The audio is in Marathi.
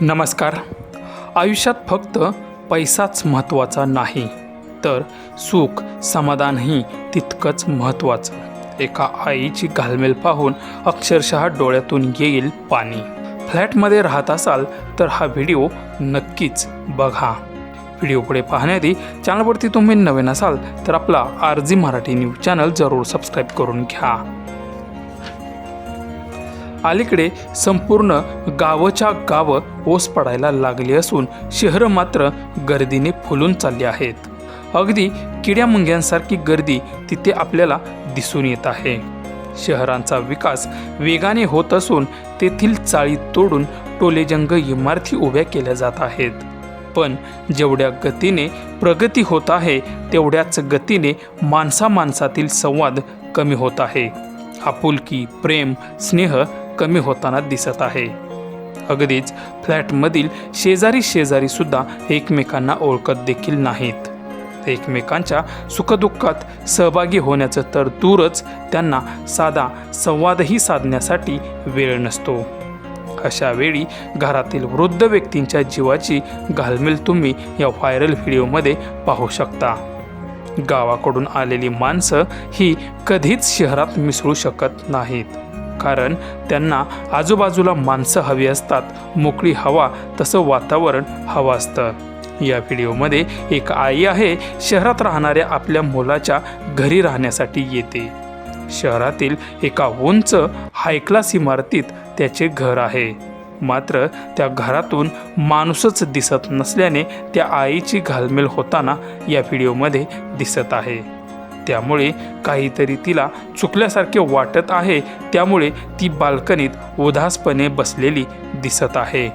नमस्कार. आयुष्यात फक्त पैसाच महत्त्वाचा नाही, तर सुख समाधानही तितकंच महत्त्वाचं. एका आईची घालमेल पाहून अक्षरशः डोळ्यातून येईल पाणी. फ्लॅटमध्ये राहत असाल तर हा व्हिडिओ नक्कीच बघा. व्हिडिओ पुढे पाहण्याआधी चॅनलवरती तुम्ही नवीन असाल तर आपला RG मराठी न्यूज चॅनल जरूर सबस्क्राईब करून घ्या. अलीकडे संपूर्ण गावच्या गावं ओस पडायला लागली असून शहरं मात्र गर्दीने फुलून चालली आहेत. अगदी किड्यामुंग्यांसारखी गर्दी तिथे आपल्याला दिसून येत आहे. शहरांचा विकास वेगाने होत असून तेथील चाळी तोडून टोलेजंग इमारती उभ्या केल्या जात आहेत. पण जेवढ्या गतीने प्रगती होत आहे तेवढ्याच गतीने माणसामाणसातील संवाद कमी होत आहे. आपुलकी, प्रेम, स्नेह कमी होताना दिसत आहे. अगदीच फ्लॅटमधील शेजारी सुद्धा एकमेकांना ओळखत देखील नाहीत. एकमेकांच्या सुखदुःखात सहभागी होण्याचं तर दूरच त्यांना साधा संवादही साधण्यासाठी वेळ नसतो. अशा वेळी घरातील वृद्ध व्यक्तींच्या जीवाची घालमेल तुम्ही या व्हायरल व्हिडिओमध्ये पाहू शकता. गावाकडून आलेली माणसं ही कधीच शहरात मिसळू शकत नाहीत, कारण त्यांना आजूबाजूला माणसं हवी असतात, मोकळी हवा, तसं वातावरण हवं असतं. या व्हिडिओमध्ये एक आई आहे, शहरात राहणाऱ्या आपल्या मुलाच्या घरी राहण्यासाठी येते. शहरातील एका उंच हाय क्लास इमारतीत त्याचे घर आहे. मात्र त्या घरातून माणूसच दिसत नसल्याने त्या आईची घालमेल होताना या व्हिडिओमध्ये दिसत आहे. त्यामुळे काहीतरी तिला चुकल्यासारखे वाटत आहे. त्यामुळे ती बाल्कनीत उदासपणे बसलेली दिसत आहे.